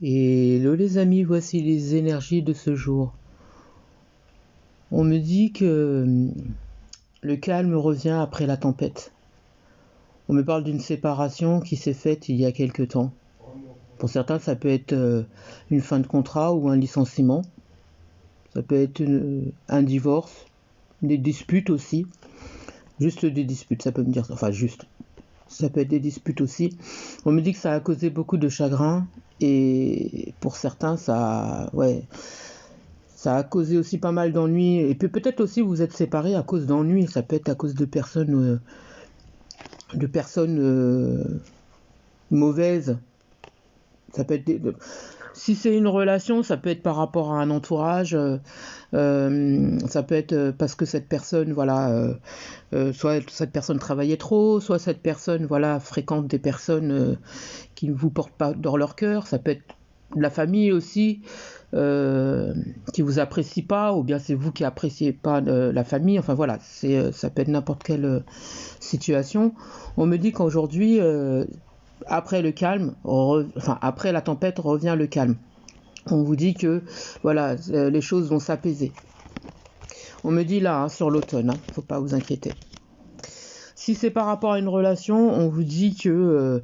Et hello les amis, voici les énergies de ce jour. On me dit que le calme revient après la tempête. On me parle d'une séparation qui s'est faite il y a quelque temps. Pour certains, ça peut être une fin de contrat ou un licenciement. Ça peut être un divorce, des disputes aussi. Juste des disputes, ça peut me dire. Enfin, juste. Ça peut être des disputes aussi. On me dit que ça a causé beaucoup de chagrin. Et pour certains, ça a causé aussi pas mal d'ennuis. Et puis peut-être aussi vous êtes séparés à cause d'ennuis. Ça peut être à cause de personnes mauvaises. Ça peut être si c'est une relation, ça peut être par rapport à un entourage. Ça peut être parce que cette personne, voilà, soit cette personne travaillait trop, soit cette personne, voilà, fréquente des personnes qui ne vous portent pas dans leur cœur. Ça peut être de la famille aussi. Qui vous apprécie pas, ou bien c'est vous qui appréciez pas la famille. Enfin voilà, ça peut être n'importe quelle situation. On me dit qu'aujourd'hui, après le calme, après la tempête revient le calme. On vous dit que voilà, les choses vont s'apaiser. On me dit là, sur l'automne, faut pas vous inquiéter. Si c'est par rapport à une relation, on vous dit que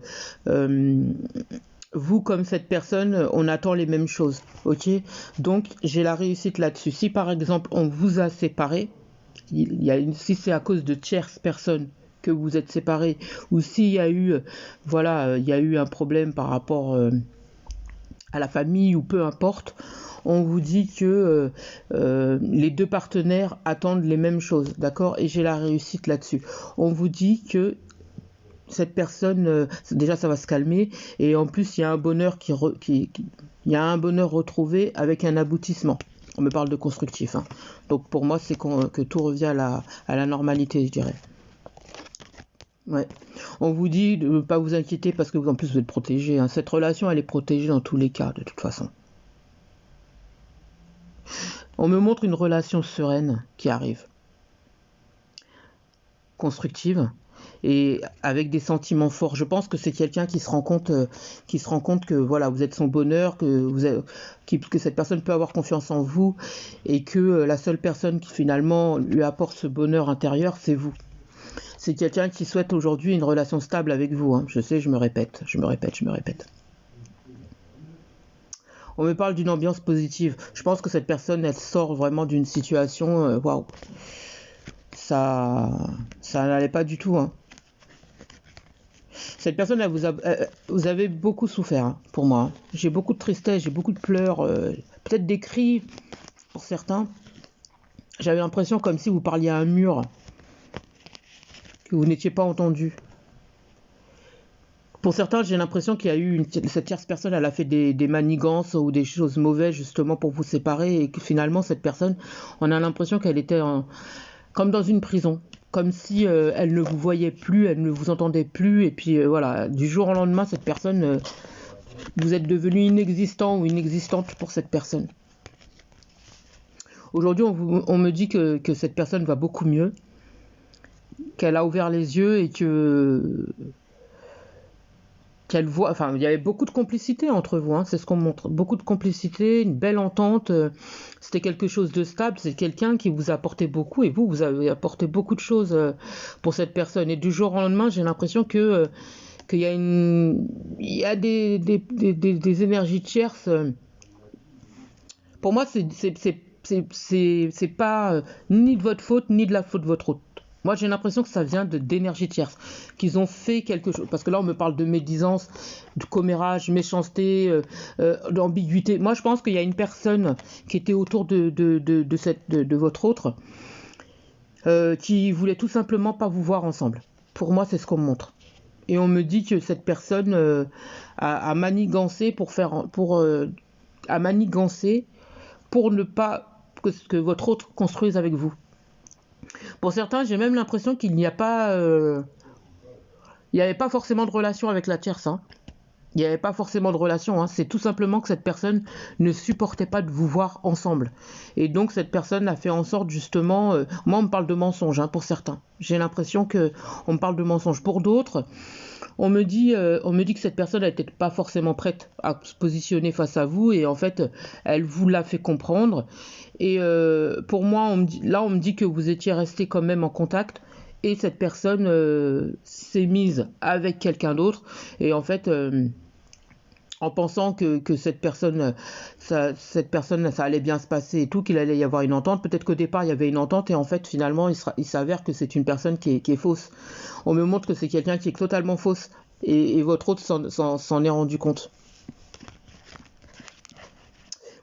vous, comme cette personne, on attend les mêmes choses, ok? Donc, j'ai la réussite là-dessus. Si, par exemple, on vous a séparés, si c'est à cause de tierces personnes que vous êtes séparés, ou s'il y a eu, il y a eu un problème par rapport à la famille, ou peu importe, on vous dit que les deux partenaires attendent les mêmes choses, d'accord? Et j'ai la réussite là-dessus. On vous dit que cette personne, déjà ça va se calmer, et en plus il y a un bonheur il y a un bonheur retrouvé avec un aboutissement. On me parle de constructif, hein. Donc pour moi c'est que tout revient à la normalité, je dirais. Ouais. On vous dit de ne pas vous inquiéter parce que vous en plus vous êtes protégé, hein. Cette relation elle est protégée dans tous les cas de toute façon. On me montre une relation sereine qui arrive, constructive, et avec des sentiments forts. Je pense que c'est quelqu'un qui se rend compte que voilà, vous êtes son bonheur, que cette personne peut avoir confiance en vous, et que la seule personne qui finalement lui apporte ce bonheur intérieur, c'est vous. C'est quelqu'un qui souhaite aujourd'hui une relation stable avec vous, hein. Je sais, je me répète. On me parle d'une ambiance positive. Je pense que cette personne, elle sort vraiment d'une situation, waouh. Ça n'allait pas du tout, hein. Cette personne, vous avez beaucoup souffert, hein, pour moi, hein. J'ai beaucoup de tristesse, j'ai beaucoup de pleurs, peut-être des cris pour certains. J'avais l'impression comme si vous parliez à un mur, que vous n'étiez pas entendu. Pour certains, j'ai l'impression qu'il y a eu cette tierce personne, elle a fait des manigances ou des choses mauvaises justement pour vous séparer, et que finalement cette personne, on a l'impression qu'elle était comme dans une prison. Comme si elle ne vous voyait plus, elle ne vous entendait plus, et puis voilà, du jour au lendemain, cette personne, vous êtes devenu inexistant ou inexistante pour cette personne. Aujourd'hui, on me dit que cette personne va beaucoup mieux, qu'elle a ouvert les yeux et qu'elle voit, enfin, il y avait beaucoup de complicité entre vous, hein, c'est ce qu'on montre, beaucoup de complicité, une belle entente, c'était quelque chose de stable, c'est quelqu'un qui vous a apporté beaucoup, et vous avez apporté beaucoup de choses pour cette personne, et du jour au lendemain, j'ai l'impression qu'il y a des énergies tierces. Pour moi, c'est pas ni de votre faute, ni de la faute de votre autre. Moi, j'ai l'impression que ça vient d'énergie tierce, qu'ils ont fait quelque chose. Parce que là, on me parle de médisance, de commérage, méchanceté, d'ambiguïté. Moi, je pense qu'il y a une personne qui était autour de votre autre, qui voulait tout simplement pas vous voir ensemble. Pour moi, c'est ce qu'on me montre. Et on me dit que cette personne a manigancé pour ne pas que votre autre construise avec vous. Pour certains, j'ai même l'impression qu'il n'y a pas, il n'y avait pas forcément de relation avec la tierce, hein. Il n'y avait pas forcément de relation, hein. C'est tout simplement que cette personne ne supportait pas de vous voir ensemble. Et donc cette personne a fait en sorte justement, moi on me parle de mensonges, hein, pour certains. J'ai l'impression que on me parle de mensonges. Pour d'autres, on me dit que cette personne n'était pas forcément prête à se positionner face à vous et en fait elle vous l'a fait comprendre. Et pour moi, on me dit que vous étiez resté quand même en contact. Et cette personne s'est mise avec quelqu'un d'autre. Et en fait, en pensant que cette personne, ça allait bien se passer et tout, qu'il allait y avoir une entente. Peut-être qu'au départ, il y avait une entente et en fait, finalement, il s'avère que c'est une personne qui est fausse. On me montre que c'est quelqu'un qui est totalement fausse et votre autre s'en est rendu compte.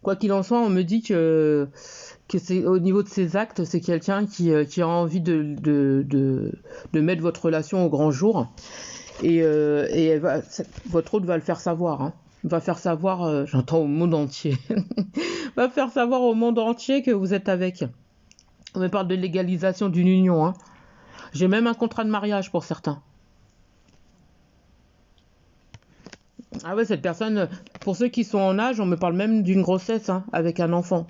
Quoi qu'il en soit, on me dit que c'est au niveau de ses actes, c'est quelqu'un qui a envie de mettre votre relation au grand jour et votre autre va le faire savoir, hein. Va faire savoir, j'entends au monde entier, va faire savoir au monde entier que vous êtes avec. On me parle de légalisation d'une union, hein. J'ai même un contrat de mariage pour certains. Ah ouais, cette personne, pour ceux qui sont en âge, on me parle même d'une grossesse, hein, avec un enfant.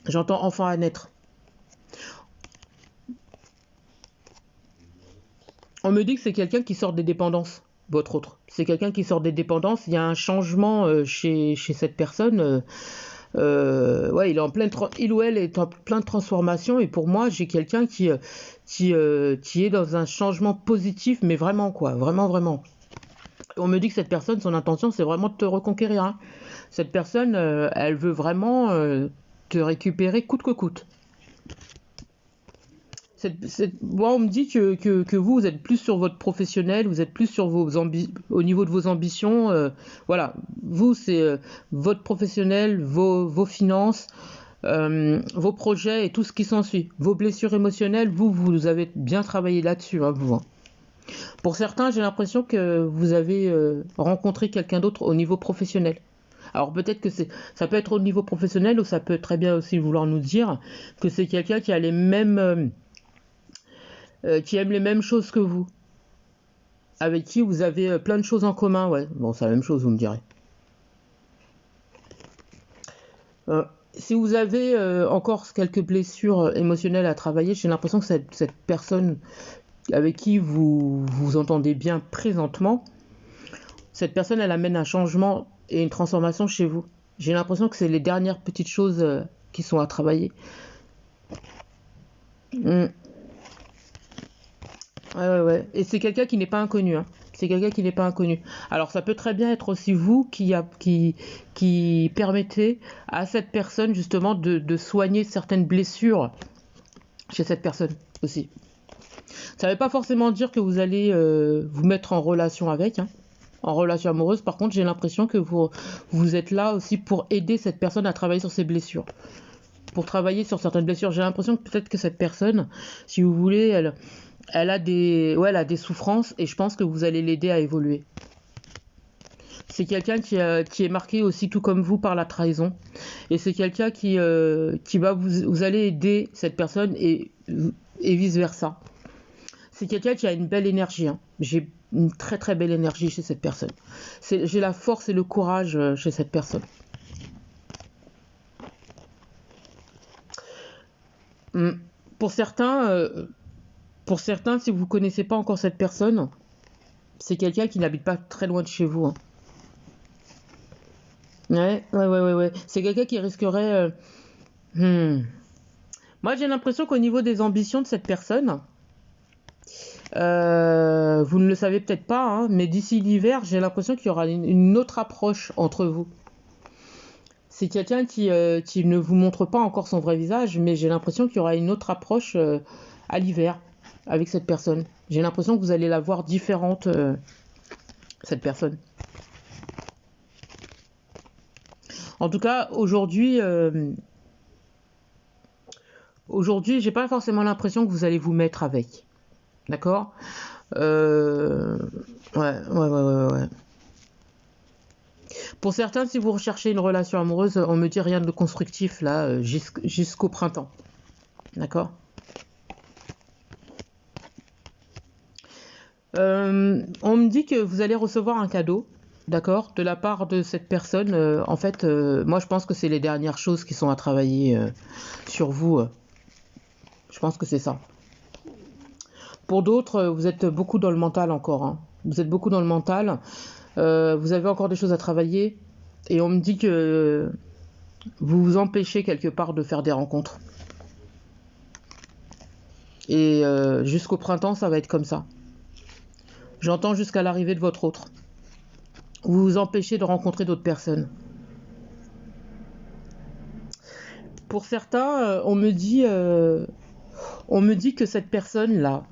J'entends enfant à naître. On me dit que c'est quelqu'un qui sort des dépendances, votre autre. C'est quelqu'un qui sort des dépendances. Il y a un changement chez cette personne. Ouais, il ou elle est en plein de transformation. Et pour moi, j'ai quelqu'un qui est dans un changement positif, mais vraiment quoi, vraiment, vraiment. On me dit que cette personne, son intention, c'est vraiment de te reconquérir, hein. Cette personne, elle veut vraiment te récupérer coûte que coûte. Moi, on me dit que vous êtes plus sur votre professionnel, vous êtes plus sur au niveau de vos ambitions. Voilà, vous, c'est votre professionnel, vos finances, vos projets et tout ce qui s'ensuit. Vos blessures émotionnelles, vous avez bien travaillé là-dessus, hein, vous, hein. Pour certains, j'ai l'impression que vous avez rencontré quelqu'un d'autre au niveau professionnel. Alors peut-être que ça peut être au niveau professionnel ou ça peut très bien aussi vouloir nous dire que c'est quelqu'un qui a les mêmes qui aime les mêmes choses que vous, avec qui vous avez plein de choses en commun, ouais. Bon, c'est la même chose, vous me direz. Si vous avez encore quelques blessures émotionnelles à travailler, j'ai l'impression que cette personne avec qui vous vous entendez bien présentement, cette personne, elle amène un changement et une transformation chez vous. J'ai l'impression que c'est les dernières petites choses qui sont à travailler. Mm. Ouais, ouais, ouais. Et c'est quelqu'un qui n'est pas inconnu, hein. C'est quelqu'un qui n'est pas inconnu. Alors ça peut très bien être aussi vous qui permettez à cette personne justement de soigner certaines blessures chez cette personne aussi. Ça ne veut pas forcément dire que vous allez vous mettre en relation avec, hein, en relation amoureuse. Par contre, j'ai l'impression que vous êtes là aussi pour aider cette personne à travailler sur ses blessures. Pour travailler sur certaines blessures. J'ai l'impression que peut-être que cette personne, si vous voulez, elle a des souffrances et je pense que vous allez l'aider à évoluer. C'est quelqu'un qui est marqué aussi tout comme vous par la trahison. Et c'est quelqu'un qui va vous allez aider cette personne et vice versa. C'est quelqu'un qui a une belle énergie, hein. J'ai une très très belle énergie chez cette personne. J'ai la force et le courage chez cette personne. Pour certains, si vous ne connaissez pas encore cette personne, c'est quelqu'un qui n'habite pas très loin de chez vous, hein. Ouais. C'est quelqu'un qui risquerait... Moi, j'ai l'impression qu'au niveau des ambitions de cette personne, vous ne le savez peut-être pas, hein, mais d'ici l'hiver, j'ai l'impression qu'il y aura une autre approche entre vous. C'est quelqu'un qui ne vous montre pas encore son vrai visage, mais j'ai l'impression qu'il y aura une autre approche à l'hiver avec cette personne. J'ai l'impression que vous allez la voir différente, cette personne. En tout cas, aujourd'hui, j'ai pas forcément l'impression que vous allez vous mettre avec. D'accord ? Ouais. Pour certains, si vous recherchez une relation amoureuse, on me dit rien de constructif là, jusqu'au printemps. D'accord ? On me dit que vous allez recevoir un cadeau. d'accord, de la part de cette personne. En fait, moi je pense que c'est les dernières choses qui sont à travailler sur vous. Je pense que c'est ça. Pour d'autres, vous êtes beaucoup dans le mental encore, hein. Vous êtes beaucoup dans le mental. Vous avez encore des choses à travailler. Et on me dit que vous vous empêchez quelque part de faire des rencontres. Et jusqu'au printemps, ça va être comme ça. J'entends jusqu'à l'arrivée de votre autre. Vous vous empêchez de rencontrer d'autres personnes. Pour certains, on me dit que cette personne-là,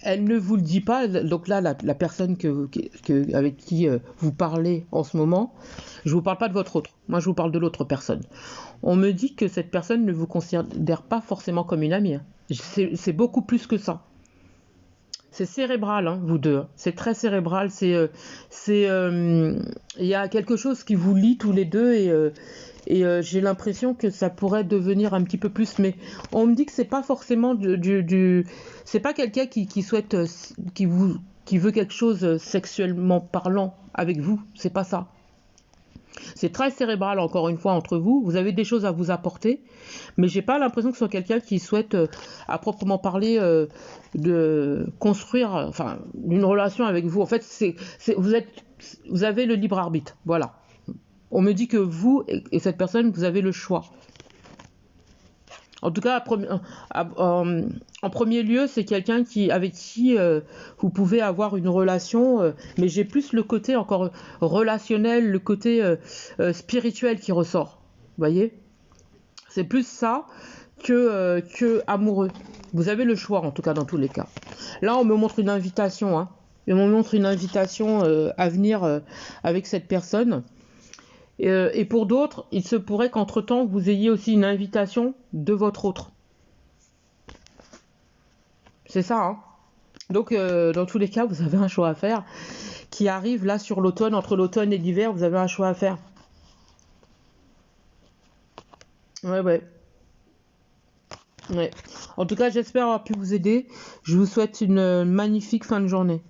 elle ne vous le dit pas. Donc là, la personne avec qui vous parlez en ce moment, je ne vous parle pas de votre autre. Moi, je vous parle de l'autre personne. On me dit que cette personne ne vous considère pas forcément comme une amie. C'est beaucoup plus que ça. C'est cérébral, hein, vous deux. C'est très cérébral. Il y a quelque chose qui vous lie tous les deux et j'ai l'impression que ça pourrait devenir un petit peu plus. Mais on me dit que c'est pas forcément c'est pas quelqu'un qui souhaite, qui veut quelque chose sexuellement parlant avec vous. C'est pas ça. C'est très cérébral, encore une fois, entre vous. Vous avez des choses à vous apporter, mais j'ai pas l'impression que ce soit quelqu'un qui souhaite, à proprement parler, de construire, une relation avec vous. En fait, vous avez le libre arbitre. Voilà. On me dit que vous et cette personne, vous avez le choix. En tout cas, en premier lieu, c'est quelqu'un avec qui vous pouvez avoir une relation, mais j'ai plus le côté encore relationnel, le côté spirituel qui ressort. Vous voyez? C'est plus ça que amoureux. Vous avez le choix, en tout cas, dans tous les cas. Là, on me montre une invitation, hein. On me montre une invitation à venir avec cette personne. Et pour d'autres, il se pourrait qu'entre-temps, vous ayez aussi une invitation de votre autre. C'est ça, hein. Donc, dans tous les cas, vous avez un choix à faire qui arrive là sur l'automne, entre l'automne et l'hiver, vous avez un choix à faire. Ouais. En tout cas, j'espère avoir pu vous aider. Je vous souhaite une magnifique fin de journée.